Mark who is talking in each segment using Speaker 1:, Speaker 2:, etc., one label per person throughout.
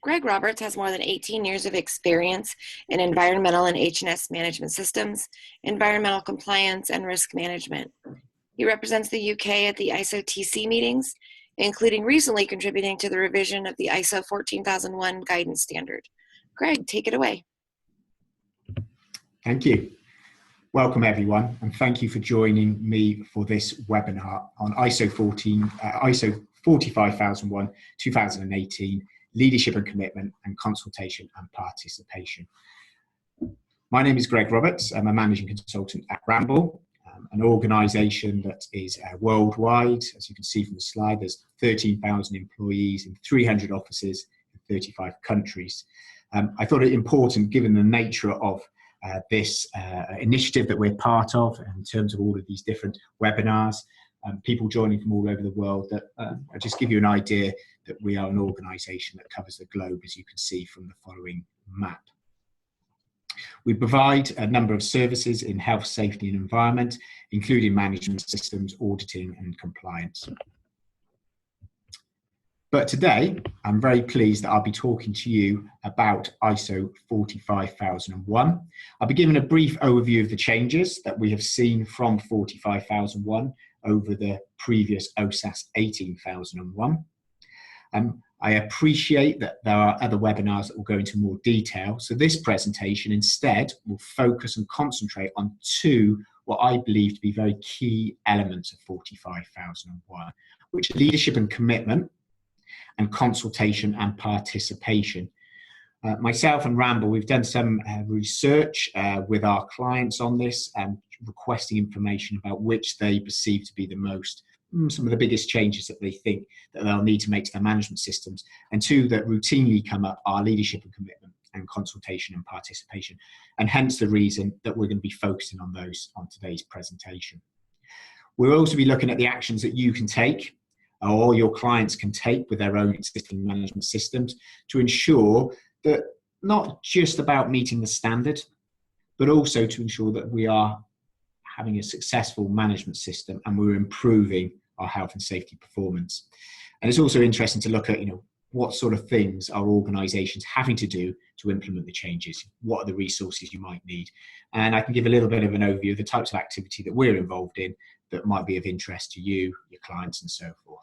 Speaker 1: Greg Roberts has more than 18 years of experience in environmental and H&S management systems, environmental compliance, and risk management. He represents the UK at the ISO TC meetings, including recently contributing to the revision of the ISO 14001 guidance standard. Greg, take it away.
Speaker 2: Thank you. Welcome everyone, and thank you for joining me for this webinar on ISO 45001 2018 Leadership and Commitment and Consultation and Participation. My name is Greg Roberts. I'm a managing consultant at Ramble, an organisation that is worldwide. As you can see from the slide, there's 13,000 employees in 300 offices in 35 countries. I thought it important, given the nature of this initiative that we're part of, in terms of all of these different webinars, people joining from all over the world, that I'll just give you an idea that we are an organisation that covers the globe, as you can see from the following map. We provide a number of services in health, safety and environment, including management systems, auditing and compliance. But today, I'm very pleased that I'll be talking to you about ISO 45001. I'll be giving a brief overview of the changes that we have seen from 45001 over the previous OSAS 18001. I appreciate that there are other webinars that will go into more detail, so this presentation instead will focus and concentrate on two what I believe to be very key elements of 45001, which are leadership and commitment, and consultation and participation. Myself and Ramble, we've done some research with our clients on this, and requesting information about which they perceive to be the most, some of the biggest changes that they think that they'll need to make to their management systems. And two that routinely come up are leadership and commitment and consultation and participation. And hence the reason that we're going to be focusing on those on today's presentation. We'll also be looking at the actions that you can take, or your clients can take with their own existing management systems, to ensure that not just about meeting the standard, but also to ensure that we are having a successful management system and we're improving our health and safety performance. And it's also interesting to look at, what sort of things are organisations having to do to implement the changes? What are the resources you might need? And I can give a little bit of an overview of the types of activity that we're involved in that might be of interest to you, your clients, and so forth.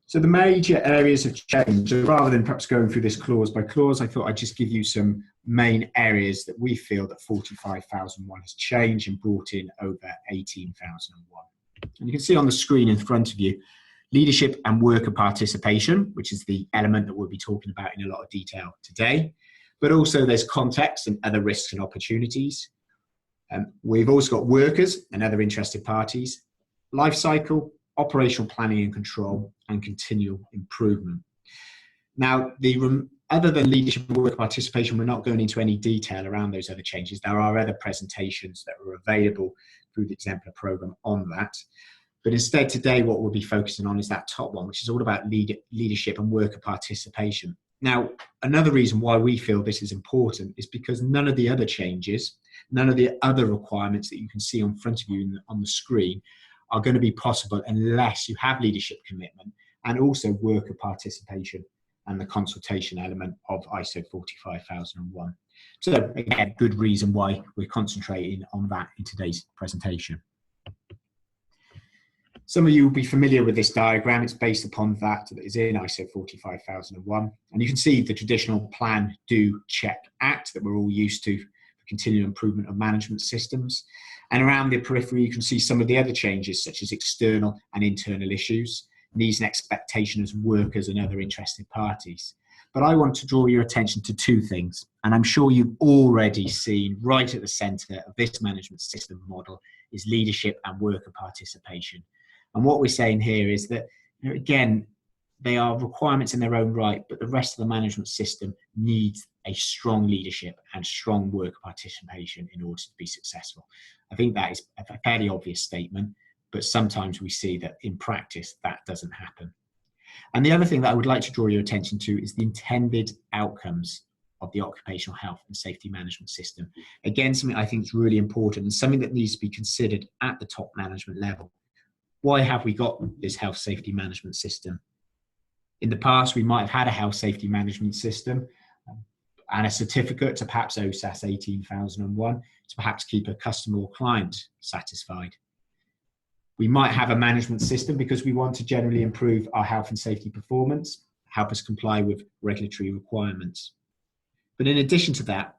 Speaker 2: So the major areas of change, rather than perhaps going through this clause by clause, I thought I'd just give you some main areas that we feel that 45001 has changed and brought in over 18001. And you can see on the screen in front of you, leadership and worker participation, which is the element that we'll be talking about in a lot of detail today. But also there's context and other risks and opportunities. We've also got workers and other interested parties, life cycle, operational planning and control, and continual improvement. Now, other than leadership and worker participation, we're not going into any detail around those other changes. There are other presentations that are available through the exemplar program on that. But instead today, what we'll be focusing on is that top one, which is all about leadership and worker participation. Now, another reason why we feel this is important is because none of the other changes, none of the other requirements that you can see in front of you on the screen are going to be possible unless you have leadership commitment and also worker participation and the consultation element of ISO 45001. So again, good reason why we're concentrating on that in today's presentation. Some of you will be familiar with this diagram. It's based upon that is in ISO 45001. And you can see the traditional plan, do, check, act that we're all used to for continual improvement of management systems. And around the periphery, you can see some of the other changes, such as external and internal issues, needs and expectations of workers and other interested parties. But I want to draw your attention to two things. And I'm sure you've already seen right at the centre of this management system model is leadership and worker participation. And what we're saying here is that, again, they are requirements in their own right, but the rest of the management system needs a strong leadership and strong worker participation in order to be successful. I think that is a fairly obvious statement, but sometimes we see that in practice that doesn't happen. And the other thing that I would like to draw your attention to is the intended outcomes of the occupational health and safety management system. Again, something I think is really important and something that needs to be considered at the top management level. Why have we got this health safety management system? In the past, we might have had a health safety management system and a certificate to perhaps OSAS 18001 to perhaps keep a customer or client satisfied. We might have a management system because we want to generally improve our health and safety performance, help us comply with regulatory requirements. But in addition to that,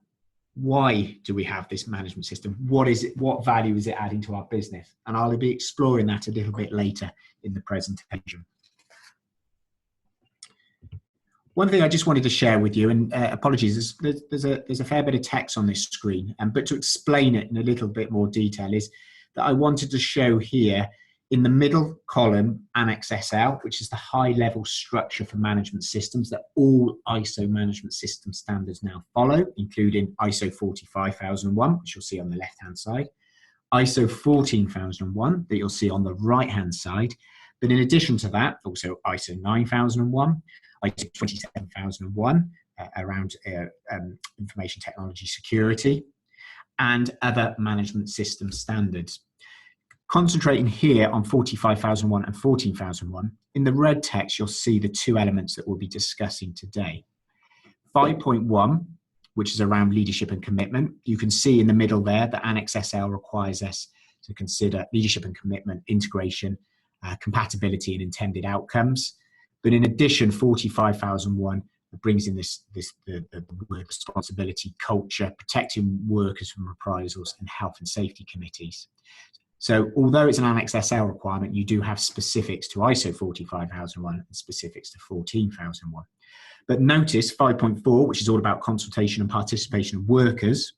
Speaker 2: why do we have this management system? What is it? What value is it adding to our business? And I'll be exploring that a little bit later in the presentation. One thing I just wanted to share with you, and apologies, there's a fair bit of text on this screen, but to explain it in a little bit more detail is that I wanted to show here in the middle column, Annex SL, which is the high-level structure for management systems that all ISO management system standards now follow, including ISO 45001, which you'll see on the left-hand side, ISO 14001 that you'll see on the right-hand side, but in addition to that, also ISO 9001, ISO 27001 around information technology security, and other management system standards. Concentrating here on 45001 and 14001, in the red text, you'll see the two elements that we'll be discussing today. 5.1, which is around leadership and commitment. You can see in the middle there that Annex SL requires us to consider leadership and commitment, integration, compatibility, and intended outcomes. But in addition, 45001 brings in the work responsibility, culture, protecting workers from reprisals, and health and safety committees. So although it's an Annex SL requirement, you do have specifics to ISO 45001 and specifics to 14001. But notice 5.4, which is all about consultation and participation of workers,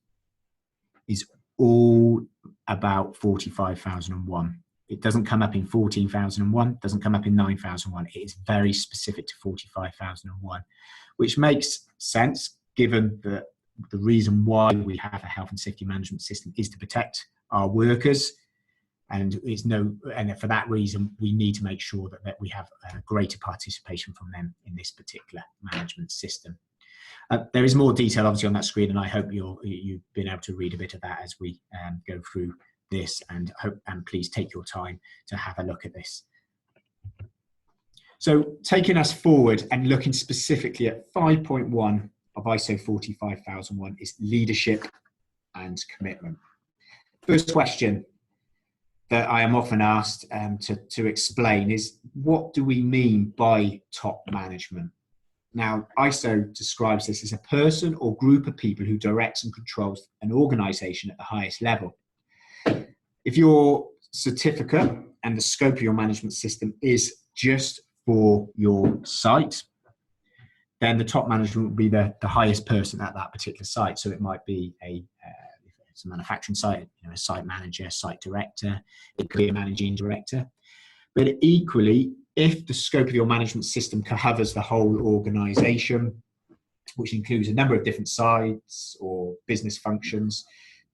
Speaker 2: is all about 45001. It doesn't come up in 14001, doesn't come up in 9001. It is very specific to 45001, which makes sense given that the reason why we have a health and safety management system is to protect our workers. And for that reason, we need to make sure that we have greater participation from them in this particular management system. There is more detail, obviously, on that screen, and I hope you've been able to read a bit of that as we go through this, and please take your time to have a look at this. So taking us forward and looking specifically at 5.1 of ISO 45001 is leadership and commitment. First question that I am often asked to explain is, what do we mean by top management? Now, ISO describes this as a person or group of people who directs and controls an organization at the highest level. If your certificate and the scope of your management system is just for your site, then the top management will be the highest person at that particular site. So it might be if it's a manufacturing site, a site manager, site director, it could be a managing director. But equally, if the scope of your management system covers the whole organization, which includes a number of different sites or business functions,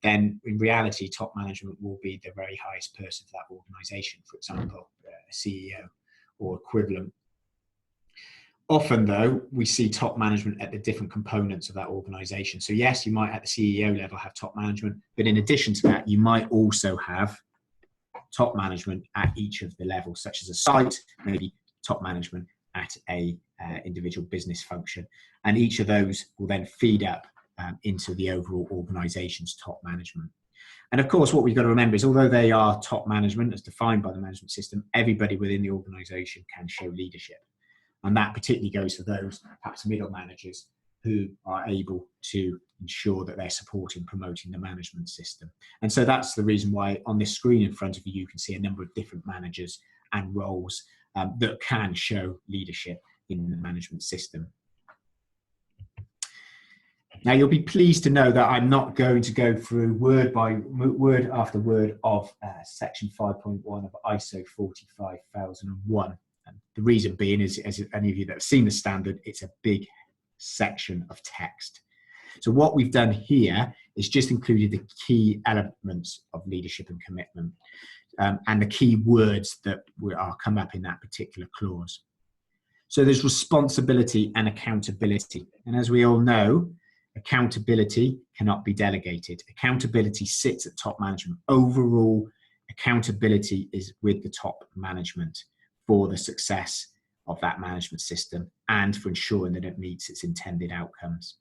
Speaker 2: then in reality, top management will be the very highest person for that organization, for example, a CEO or equivalent. Often, though, we see top management at the different components of that organization. So yes, you might at the CEO level have top management, but in addition to that, you might also have top management at each of the levels, such as a site, maybe top management at a individual business function. And each of those will then feed up into the overall organization's top management. And of course, what we've got to remember is, although they are top management as defined by the management system, everybody within the organization can show leadership. And that particularly goes for those perhaps middle managers who are able to ensure that they're supporting, promoting the management system. And so that's the reason why on this screen in front of you, you can see a number of different managers and roles that can show leadership in the management system. Now, you'll be pleased to know that I'm not going to go through word after word of section 5.1 of ISO 45001. And the reason being is, as any of you that have seen the standard, it's a big section of text. So what we've done here is just included the key elements of leadership and commitment and the key words that are come up in that particular clause. So there's responsibility and accountability. And as we all know, accountability cannot be delegated. Accountability sits at top management. Overall, accountability is with the top management for the success of that management system and for ensuring that it meets its intended outcomes.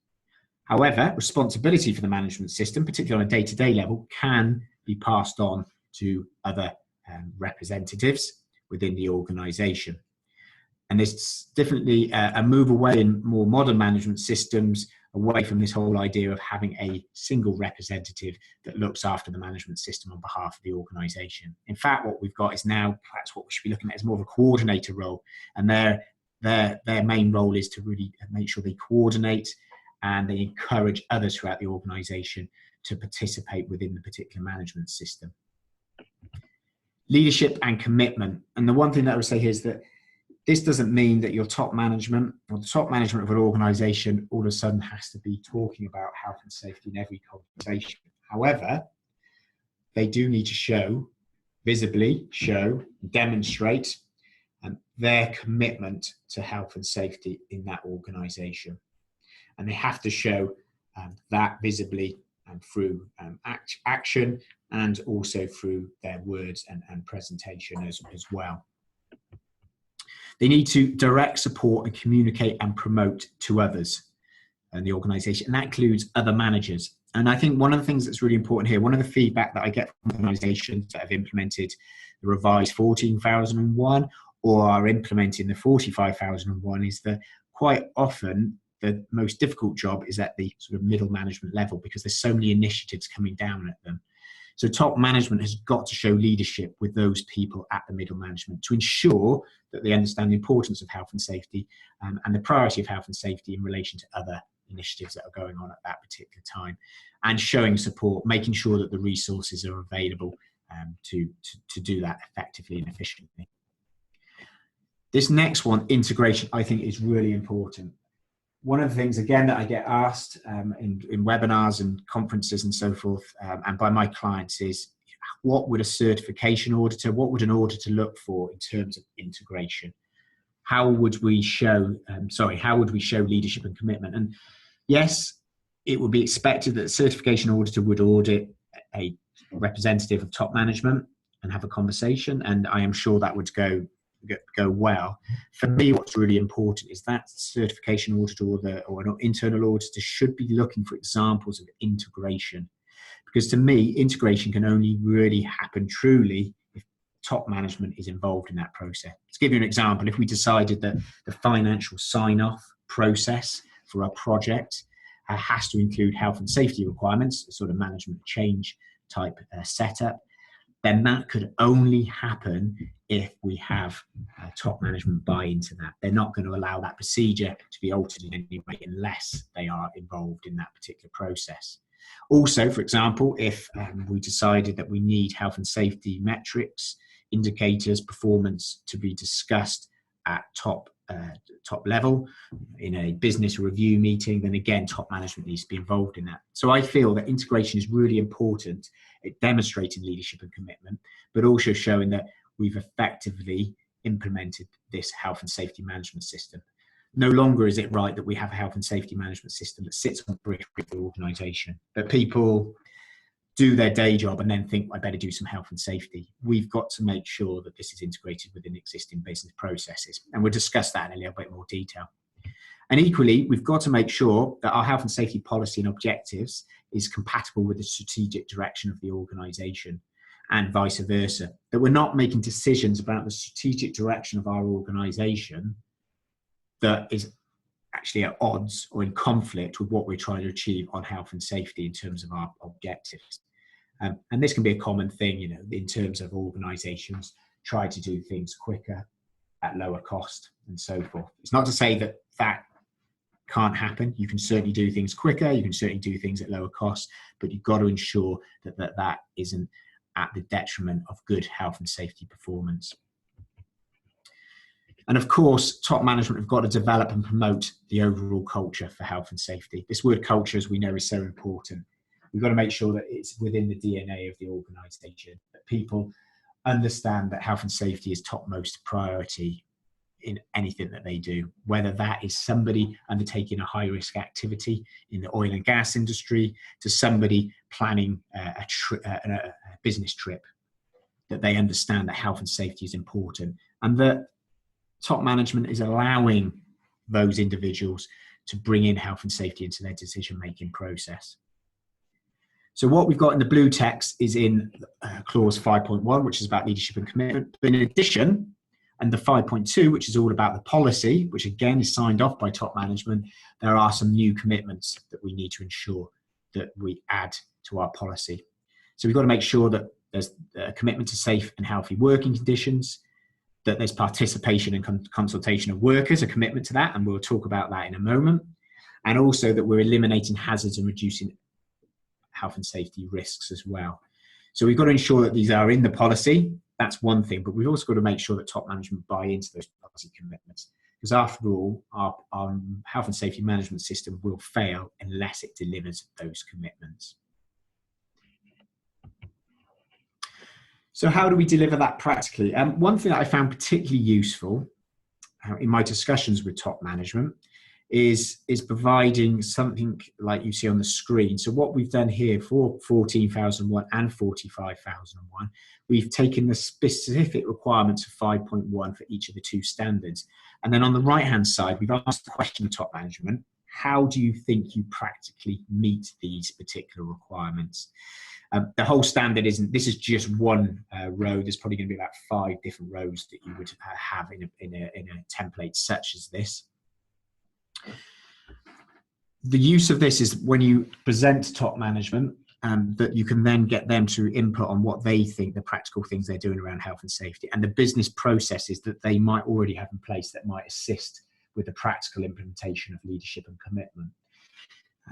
Speaker 2: However, responsibility for the management system, particularly on a day-to-day level, can be passed on to other representatives within the organisation. And there's definitely a move away in more modern management systems, away from this whole idea of having a single representative that looks after the management system on behalf of the organisation. In fact, what we've got is now perhaps what we should be looking at is more of a coordinator role, and their main role is to really make sure they coordinate and they encourage others throughout the organisation to participate within the particular management system. Leadership and commitment. And the one thing that I would say here is that this doesn't mean that your top management or the top management of an organisation all of a sudden has to be talking about health and safety in every conversation. However, they do need to visibly show, demonstrate their commitment to health and safety in that organisation. And they have to show that visibly through action and also through their words and presentation as well. They need to direct, support and communicate and promote to others in the organisation, and that includes other managers. And I think one of the things that's really important here, one of the feedback that I get from organisations that have implemented the revised 14,001 or are implementing the 45,001 is that quite often the most difficult job is at the sort of middle management level because there's so many initiatives coming down at them. So top management has got to show leadership with those people at the middle management to ensure that they understand the importance of health and safety and the priority of health and safety in relation to other initiatives that are going on at that particular time, and showing support, making sure that the resources are available to do that effectively and efficiently. This next one, integration, I think is really important. One of the things, again, that I get asked in webinars and conferences and so forth, and by my clients is, what would a certification auditor, what would an auditor look for in terms of integration? How would we show leadership and commitment? And yes, it would be expected that a certification auditor would audit a representative of top management and have a conversation, and I am sure that would go well. For me, what's really important is that certification auditor or an internal auditor should be looking for examples of integration, because to me, integration can only really happen truly if top management is involved in that process. To give you an example, if we decided that the financial sign-off process for our project has to include health and safety requirements, a sort of management change type setup, then that could only happen if we have top management buy into that. They're not going to allow that procedure to be altered in any way unless they are involved in that particular process. Also, for example, if we decided that we need health and safety metrics, indicators, performance to be discussed at top level in a business review meeting, then again, top management needs to be involved in that. So I feel that integration is really important. It demonstrating leadership and commitment, but also showing that we've effectively implemented this health and safety management system. No longer is it right that we have a health and safety management system that sits on the periphery of the organisation, that people do their day job and then think, I better do some health and safety. We've got to make sure that this is integrated within existing business processes. And we'll discuss that in a little bit more detail. And equally, we've got to make sure that our health and safety policy and objectives is compatible with the strategic direction of the organisation and vice versa. That we're not making decisions about the strategic direction of our organisation that is actually at odds or in conflict with what we're trying to achieve on health and safety in terms of our objectives. And this can be a common thing, in terms of organisations try to do things quicker at lower cost and so forth. It's not to say that that can't happen. You can certainly do things quicker, you can certainly do things at lower cost, but you've got to ensure that isn't at the detriment of good health and safety performance. And of course, top management have got to develop and promote the overall culture for health and safety. This word culture, as we know, is so important. We've got to make sure that it's within the DNA of the organisation, that people understand that health and safety is topmost priority in anything that they do, whether that is somebody undertaking a high-risk activity in the oil and gas industry to somebody planning a business trip, that they understand that health and safety is important and that top management is allowing those individuals to bring in health and safety into their decision-making process. So what we've got in the blue text is in clause 5.1, which is about leadership and commitment. But in addition, and the 5.2, which is all about the policy, which again is signed off by top management, there are some new commitments that we need to ensure that we add to our policy. So we've got to make sure that there's a commitment to safe and healthy working conditions, that there's participation and consultation of workers, a commitment to that, and we'll talk about that in a moment, and also that we're eliminating hazards and reducing health and safety risks as well. So we've got to ensure that these are in the policy. That's one thing, but we've also got to make sure that top management buy into those policy commitments, because after all, our health and safety management system will fail unless it delivers those commitments. So how do we deliver that practically? One thing that I found particularly useful in my discussions with top management is providing something like you see on the screen. So what we've done here for 14,001 and 45,001, we've taken the specific requirements of 5.1 for each of the two standards. And then on the right-hand side, we've asked the question of top management, how do you think you practically meet these particular requirements? The whole standard isn't, this is just one row. There's probably going to be about 5 different rows that you would have in a template such as this. The use of this is when you present to top management, that you can then get them to input on what they think the practical things they're doing around health and safety and the business processes that they might already have in place that might assist with the practical implementation of leadership and commitment.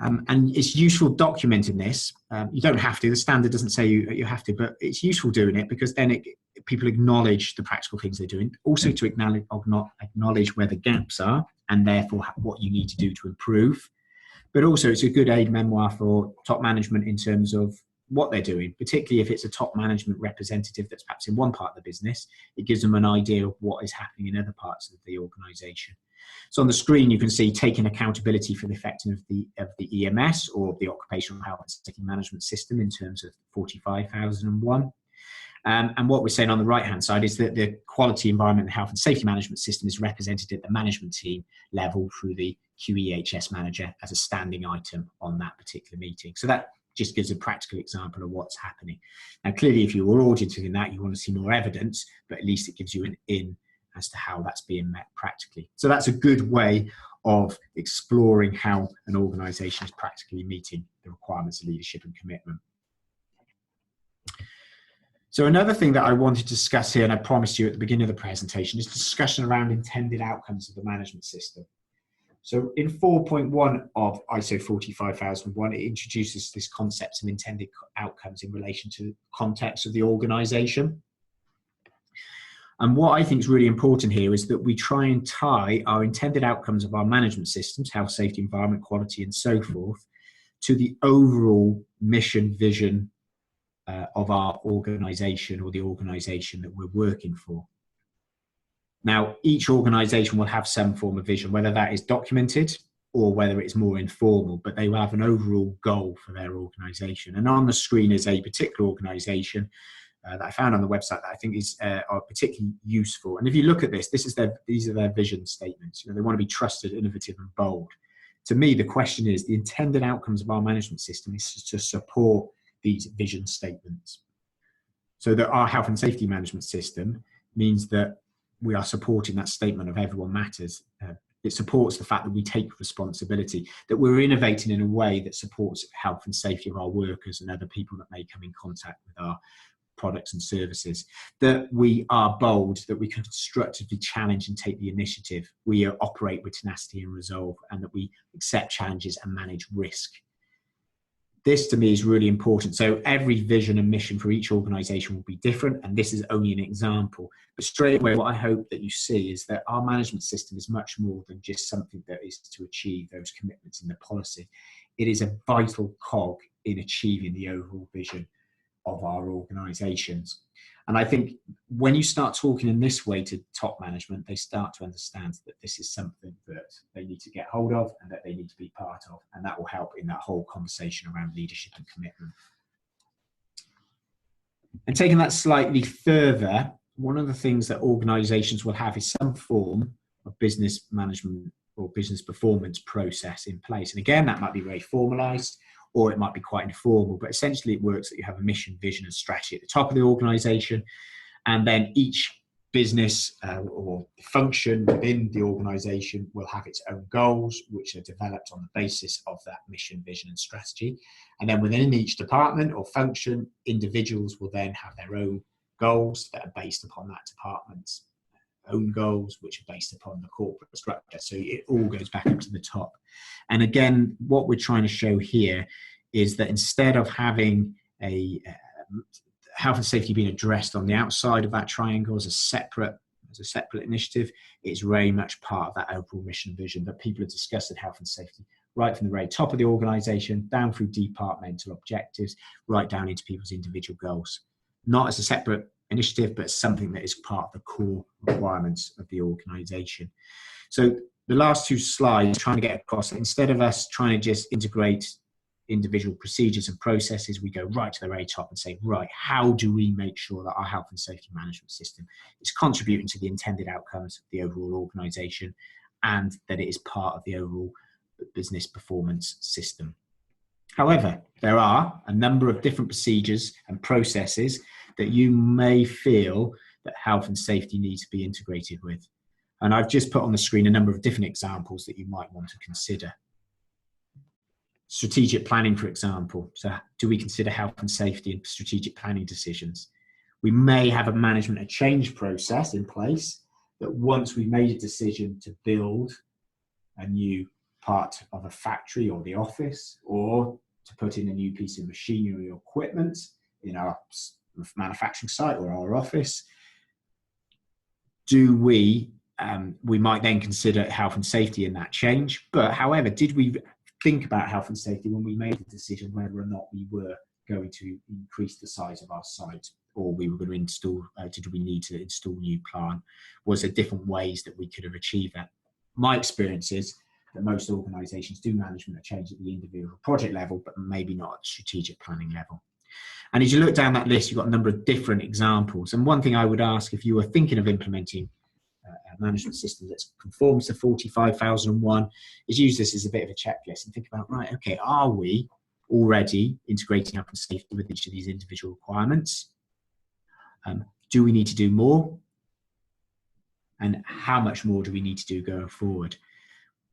Speaker 2: And it's useful documenting this. You don't have to, the standard doesn't say you have to, but it's useful doing it because then people acknowledge the practical things they're doing, also to acknowledge where the gaps are and therefore what you need to do to improve. But also it's a good aid memoir for top management in terms of what they're doing, particularly if it's a top management representative that's perhaps in one part of the business. It gives them an idea of what is happening in other parts of the organisation. So on the screen, you can see taking accountability for the effectiveness of the EMS or the Occupational Health and Safety Management System in terms of 45,001. And what we're saying on the right-hand side is that the Quality, Environment and Health and Safety Management System is represented at the management team level through the QEHS manager as a standing item on that particular meeting. So that just gives a practical example of what's happening. Now, clearly, if you were auditing that, you want to see more evidence, but at least it gives you an in as to how that's being met practically. So that's a good way of exploring how an organisation is practically meeting the requirements of leadership and commitment. So another thing that I wanted to discuss here, and I promised you at the beginning of the presentation, is discussion around intended outcomes of the management system. So in 4.1 of ISO 45001, it introduces this concept of intended outcomes in relation to the context of the organisation. And what I think is really important here is that we try and tie our intended outcomes of our management systems, health, safety, environment, quality, and so forth, to the overall mission, vision of our organisation or the organisation that we're working for. Now, each organisation will have some form of vision, whether that is documented or whether it's more informal, but they will have an overall goal for their organisation. And on the screen is a particular organisation that I found on the website that I think is are particularly useful. And if you look at this, these are their vision statements. You know, they want to be trusted, innovative, and bold. To me, the question is, the intended outcomes of our management system is to support these vision statements. So that our health and safety management system means that we are supporting that statement of everyone matters. It supports the fact that we take responsibility, that we're innovating in a way that supports health and safety of our workers and other people that may come in contact with our products and services, that we are bold, that we constructively challenge and take the initiative, we operate with tenacity and resolve, and that we accept challenges and manage risk. This to me is really important. So every vision and mission for each organisation will be different, and this is only an example. But straight away, what I hope that you see is that our management system is much more than just something that is to achieve those commitments in the policy. It is a vital cog in achieving the overall vision of our organisations. And I think when you start talking in this way to top management, they start to understand that this is something that they need to get hold of and that they need to be part of. And that will help in that whole conversation around leadership and commitment. And taking that slightly further, one of the things that organizations will have is some form of business management or business performance process in place. And again, that might be very formalized or it might be quite informal, but essentially it works that you have a mission, vision, and strategy at the top of the organization, and then each business or function within the organization will have its own goals, which are developed on the basis of that mission, vision, and strategy. And then within each department or function, individuals will then have their own goals that are based upon that department's own goals, which are based upon the corporate structure. So it all goes back up to the top. And again, what we're trying to show here is that instead of having a health and safety being addressed on the outside of that triangle as a separate initiative, it's very much part of that overall mission vision that people are discussing health and safety right from the very top of the organization, down through departmental objectives, right down into people's individual goals. Not as a separate initiative, but something that is part of the core requirements of the organization. So the last two slides trying to get across that instead of us trying to just integrate individual procedures and processes, we go right to the very top and say, right, how do we make sure that our health and safety management system is contributing to the intended outcomes of the overall organization and that it is part of the overall business performance system. However, there are a number of different procedures and processes that you may feel that health and safety needs to be integrated with. And I've just put on the screen a number of different examples that you might want to consider. Strategic planning, for example. So do we consider health and safety in strategic planning decisions? We may have a management and change process in place that once we've made a decision to build a new part of a factory or the office, or to put in a new piece of machinery or equipment in our manufacturing site or our office, we might then consider health and safety in that change. But however, did we think about health and safety when we made the decision whether or not we were going to increase the size of our site, or we were going to install, did we need to install new plant? Was there different ways that we could have achieved that? My experience is that most organizations do management and change at the individual project level, but maybe not at the strategic planning level. And as you look down that list, you've got a number of different examples. And one thing I would ask, if you were thinking of implementing a management system that conforms to 45001, is use this as a bit of a checklist and think about, right, okay, are we already integrating health and safety with each of these individual requirements? Do we need to do more? And how much more do we need to do going forward?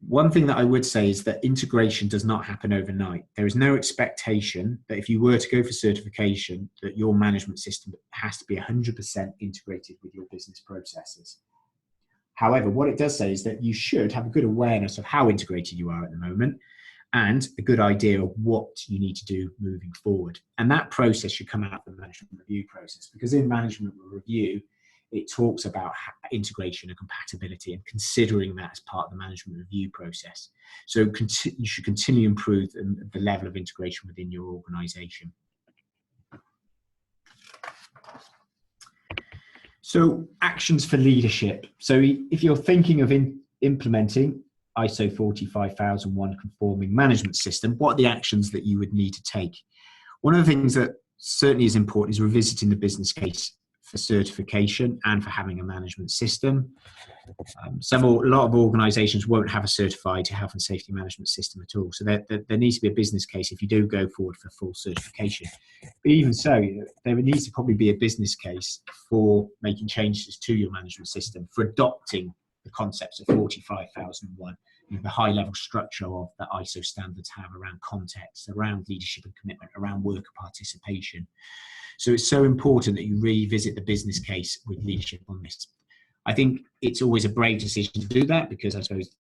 Speaker 2: One thing that I would say is that integration does not happen overnight. There is no expectation that if you were to go for certification, that your management system has to be 100% integrated with your business processes. However, what it does say is that you should have a good awareness of how integrated you are at the moment and a good idea of what you need to do moving forward. And that process should come out of the management review process, because in management review, it talks about integration and compatibility and considering that as part of the management review process. So you should continue to improve the level of integration within your organization. So actions for leadership. So if you're thinking of implementing ISO 45001 conforming management system, what are the actions that you would need to take? One of the things that certainly is important is revisiting the business case for certification and for having a management system. A lot of organizations won't have a certified health and safety management system at all. So there needs to be a business case if you do go forward for full certification. But even so, there needs to probably be a business case for making changes to your management system, for adopting the concepts of 45001, the high level structure of that ISO standards have around context, around leadership and commitment, around worker participation. So it's so important that you revisit the business case with leadership on this. I think it's always a brave decision to do that, because I suppose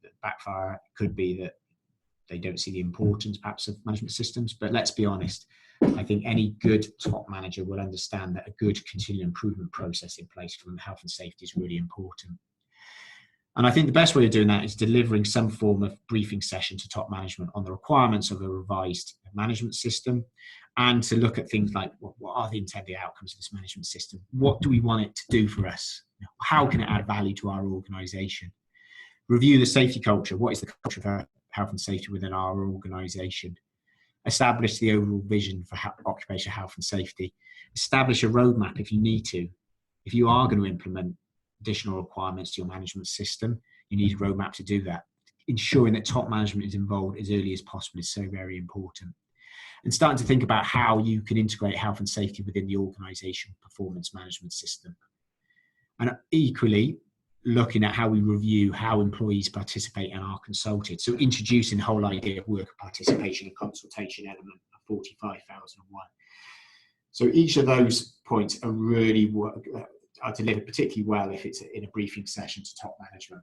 Speaker 2: the backfire could be that they don't see the importance perhaps of management systems. But let's be honest, I think any good top manager will understand that a good continual improvement process in place from health and safety is really important. And I think the best way of doing that is delivering some form of briefing session to top management on the requirements of a revised management system, and to look at things like what are the intended outcomes of this management system? What do we want it to do for us? How can it add value to our organization? Review the safety culture. What is the culture of health and safety within our organization? Establish the overall vision for occupational health and safety. Establish a roadmap if you need to. If you are going to implement additional requirements to your management system, you need a roadmap to do that. Ensuring that top management is involved as early as possible is so very important. And starting to think about how you can integrate health and safety within the organisation performance management system. And equally, looking at how we review how employees participate and are consulted. So introducing the whole idea of worker participation and consultation element of 45,001. So each of those points are really are delivered particularly well if it's in a briefing session to top management,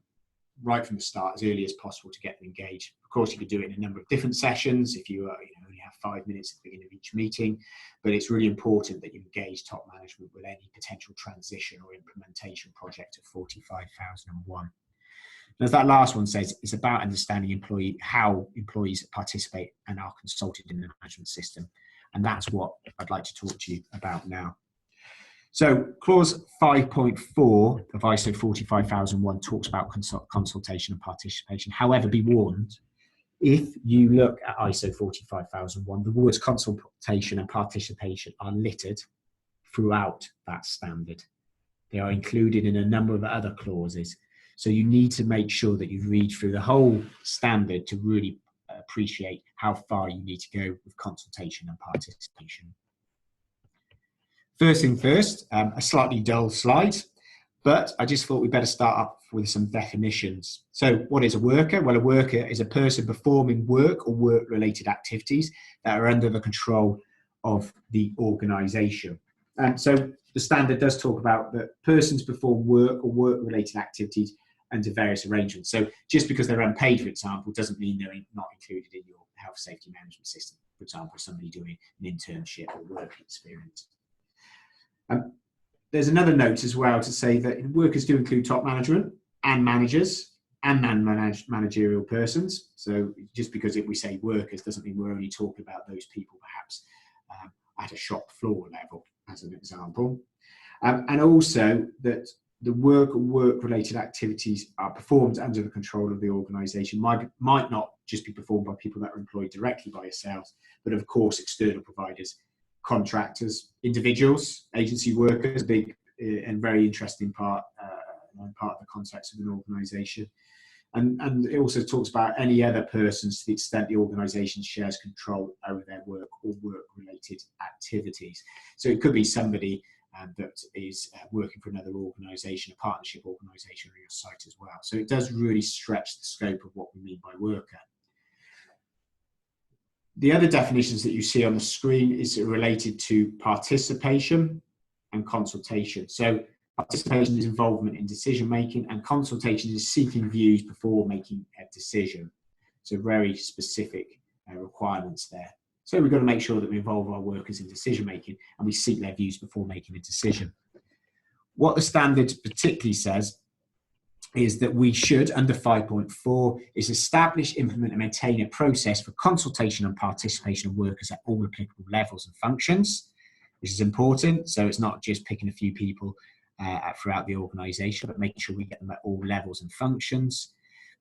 Speaker 2: right from the start, as early as possible to get them engaged. Of course, you could do it in a number of different sessions if you only have 5 minutes at the beginning of each meeting, but it's really important that you engage top management with any potential transition or implementation project of 45,001. And as that last one says, it's about understanding how employees participate and are consulted in the management system. And that's what I'd like to talk to you about now. So clause 5.4 of ISO 45001 talks about consultation and participation. However, be warned, if you look at ISO 45001, the words consultation and participation are littered throughout that standard. They are included in a number of other clauses. So you need to make sure that you read through the whole standard to really appreciate how far you need to go with consultation and participation. First thing first, a slightly dull slide, but I just thought we'd better start up with some definitions. So what is a worker? Well, a worker is a person performing work or work-related activities that are under the control of the organisation. And so the standard does talk about that persons perform work or work-related activities under various arrangements. So just because they're unpaid, for example, doesn't mean they're not included in your health safety management system. For example, somebody doing an internship or work experience. There's another note as well to say that workers do include top management and managers and managerial persons. So just because we say workers doesn't mean we're only talking about those people perhaps at a shop floor level, as an example. And also that the work or work-related activities are performed under the control of the organisation might not just be performed by people that are employed directly by yourselves, but of course external providers, contractors, individuals, agency workers, a big and very interesting part of the context of an organisation. And it also talks about any other persons to the extent the organisation shares control over their work or work-related activities. So it could be somebody that is working for another organisation, a partnership organisation on your site as well. So it does really stretch the scope of what we mean by worker. The other definitions that you see on the screen is related to participation and consultation. So participation is involvement in decision making, and consultation is seeking views before making a decision. So very specific requirements there. So we've got to make sure that we involve our workers in decision making and we seek their views before making a decision. What the standard particularly says is that we should, under 5.4, is establish, implement and maintain a process for consultation and participation of workers at all applicable levels and functions. This is important, so it's not just picking a few people throughout the organisation, but making sure we get them at all levels and functions,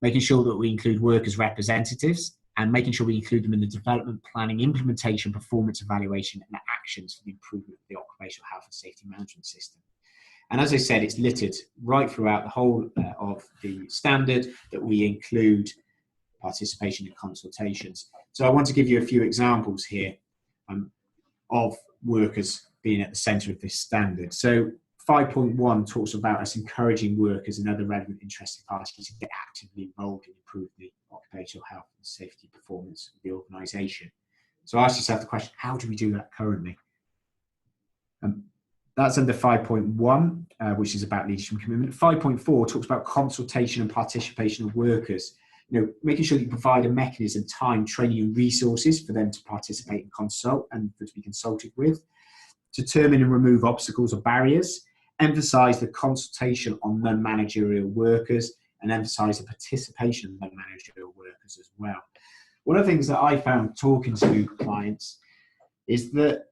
Speaker 2: making sure that we include workers' representatives, and making sure we include them in the development, planning, implementation, performance evaluation and actions for the improvement of the occupational health and safety management system. And as I said, it's littered right throughout the whole of the standard that we include participation in consultations. So I want to give you a few examples here of workers being at the centre of this standard. So 5.1 talks about us encouraging workers and other relevant interested parties to get actively involved in improving the occupational health and safety performance of the organisation. So ask yourself the question, how do we do that currently? That's under 5.1, which is about leadership and commitment. 5.4 talks about consultation and participation of workers. Making sure that you provide a mechanism, time, training and resources for them to participate and consult and to be consulted with. Determine and remove obstacles or barriers. Emphasise the consultation on non-managerial workers and emphasise the participation of non-managerial workers as well. One of the things that I found talking to clients is that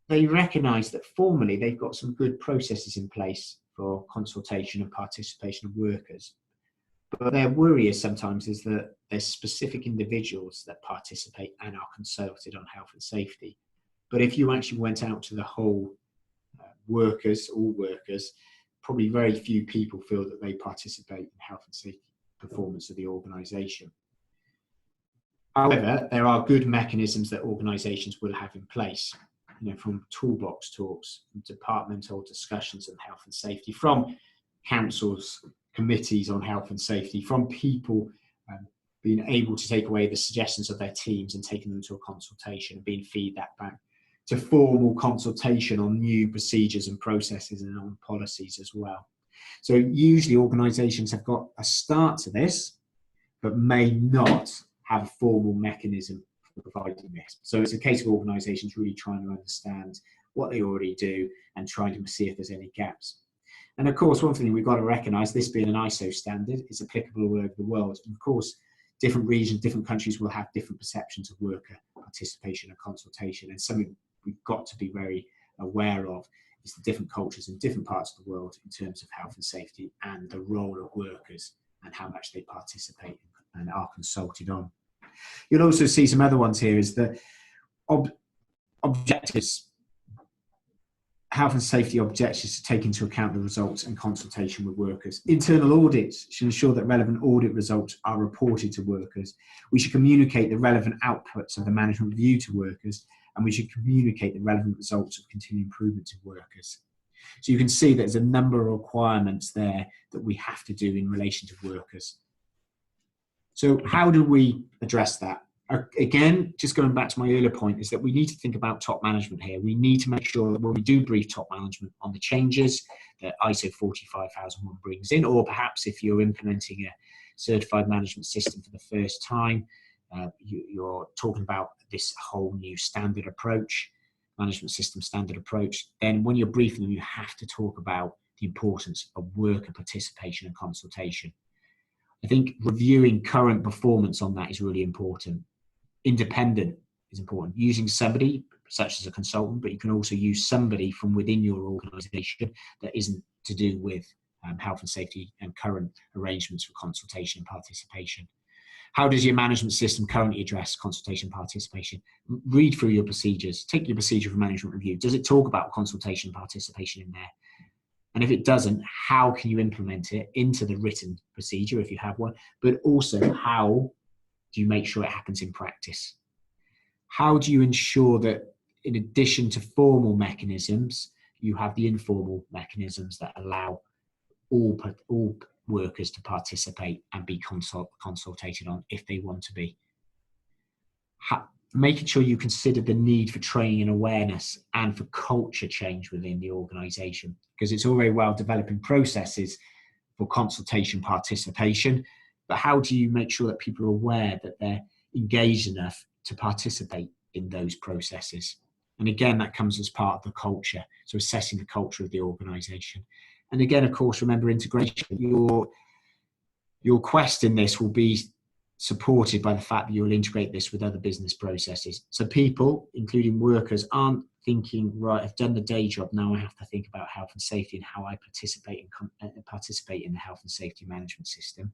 Speaker 2: they recognise that formally they've got some good processes in place for consultation and participation of workers. But their worry is sometimes is that there's specific individuals that participate and are consulted on health and safety. But if you actually went out to the whole workers, all workers, probably very few people feel that they participate in health and safety performance of the organisation. However, there are good mechanisms that organisations will have in place, from toolbox talks, from departmental discussions on health and safety, from councils, committees on health and safety, from people being able to take away the suggestions of their teams and taking them to a consultation and being feed that back, to formal consultation on new procedures and processes and on policies as well. So usually organisations have got a start to this, but may not have a formal mechanism for providing this. So it's a case of organisations really trying to understand what they already do and trying to see if there's any gaps. And of course, one thing we've got to recognise, this being an ISO standard, is applicable all over the world. And of course, different regions, different countries will have different perceptions of worker participation and consultation. And something we've got to be very aware of is the different cultures in different parts of the world in terms of health and safety and the role of workers and how much they participate and are consulted on. You'll also see some other ones here is the objectives, health and safety objectives to take into account the results and consultation with workers. Internal audits should ensure that relevant audit results are reported to workers. We should communicate the relevant outputs of the management review to workers, and we should communicate the relevant results of continued improvement to workers. So you can see that there's a number of requirements there that we have to do in relation to workers. So how do we address that? Again, just going back to my earlier point, is that we need to think about top management here. We need to make sure that when we do brief top management on the changes that ISO 45001 brings in, or perhaps if you're implementing a certified management system for the first time, you're talking about this whole new standard approach, management system standard approach, then when you're briefing them, you have to talk about the importance of worker participation and consultation. I think reviewing current performance on that is really important. Independent is important. Using somebody such as a consultant, but you can also use somebody from within your organisation that isn't to do with health and safety and current arrangements for consultation and participation. How does your management system currently address consultation and participation? Read through your procedures. Take your procedure for management review. Does it talk about consultation and participation in there? And if it doesn't, how can you implement it into the written procedure if you have one? But also, how do you make sure it happens in practice? How do you ensure that in addition to formal mechanisms, you have the informal mechanisms that allow all workers to participate and be consulted on if they want to be? Making sure you consider the need for training and awareness and for culture change within the organisation, because it's all very well developing processes for consultation participation, but how do you make sure that people are aware that they're engaged enough to participate in those processes? And again, that comes as part of the culture, so assessing the culture of the organisation. And again, of course, remember integration. Your quest in this will be supported by the fact that you'll integrate this with other business processes. So people, including workers, aren't thinking, right, I've done the day job, now I have to think about health and safety and how I participate in the health and safety management system.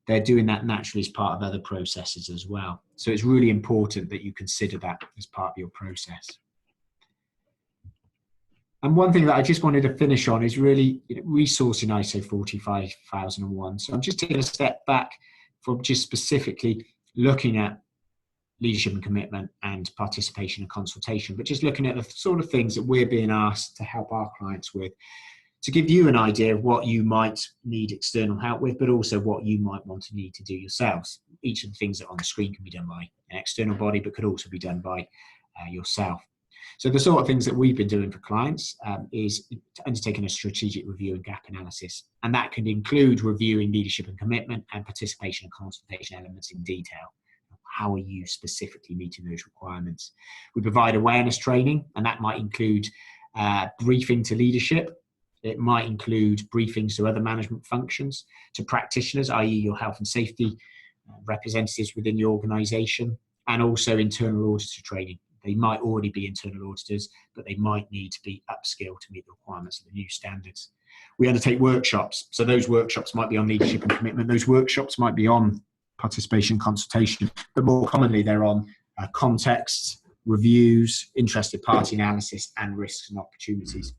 Speaker 2: They're doing that naturally as part of other processes as well. So it's really important that you consider that as part of your process. And one thing that I just wanted to finish on is really resourcing ISO 45001. So I'm just taking a step back from just specifically looking at leadership and commitment and participation and consultation, but just looking at the sort of things that we're being asked to help our clients with, to give you an idea of what you might need external help with, but also what you might want to need to do yourselves. Each of the things that are on the screen can be done by an external body, but could also be done by yourself. So the sort of things that we've been doing for clients is undertaking a strategic review and gap analysis. And that can include reviewing leadership and commitment and participation and consultation elements in detail. How are you specifically meeting those requirements? We provide awareness training, and that might include briefing to leadership. It might include briefings to other management functions, to practitioners, i.e. your health and safety representatives within the organisation, and also internal auditor training. They might already be internal auditors, but they might need to be upskilled to meet the requirements of the new standards. We undertake workshops. So those workshops might be on leadership and commitment. Those workshops might be on participation, consultation, but more commonly they're on context, reviews, interested party analysis, and risks and opportunities.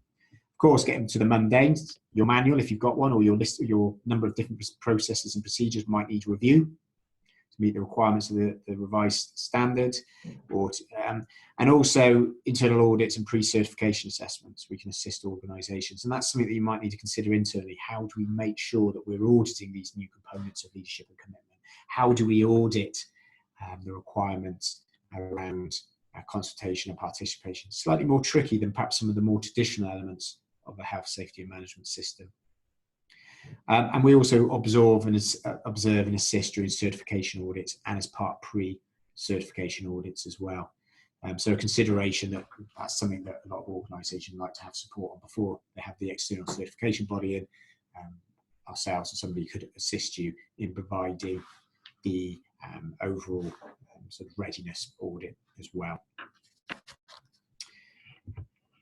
Speaker 2: Of course, get into the mundane. Your manual, if you've got one, or your list, your number of different processes and procedures might need review to meet the requirements of the revised standard, and also internal audits and pre-certification assessments. We can assist organisations, and that's something that you might need to consider internally. How do we make sure that we're auditing these new components of leadership and commitment? How do we audit the requirements around consultation and participation? Slightly more tricky than perhaps some of the more traditional elements of a health, safety and management system. And we also observe and assist during certification audits and as part pre-certification audits as well. So a consideration that's something that a lot of organisations like to have support on before they have the external certification body in. Ourselves and somebody could assist you in providing the overall sort of readiness audit as well.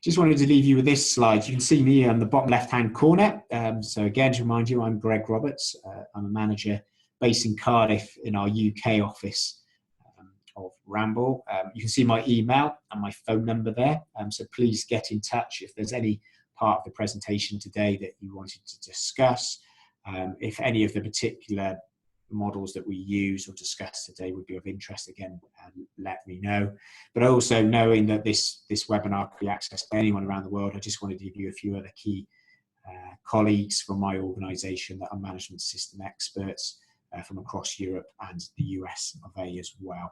Speaker 2: Just wanted to leave you with this slide. You can see me on the bottom left-hand corner. So again, to remind you, I'm Greg Roberts. I'm a manager based in Cardiff in our UK office of Ramble. You can see my email and my phone number there. So please get in touch if there's any part of the presentation today that you wanted to discuss. If any of the particular models that we use or discuss today would be of interest, again, let me know. But also knowing that this webinar can be accessed by anyone around the world, I just wanted to give you a few other key colleagues from my organisation that are management system experts from across Europe and the US of A as well.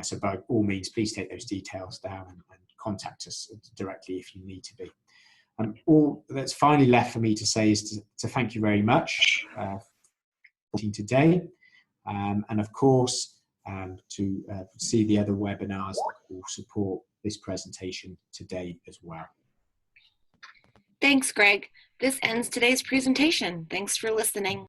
Speaker 2: So by all means, please take those details down and contact us directly if you need to be. All that's finally left for me to say is to thank you very much today, and of course to see the other webinars that will support this presentation today as well.
Speaker 1: Thanks, Greg. This ends today's presentation. Thanks for listening.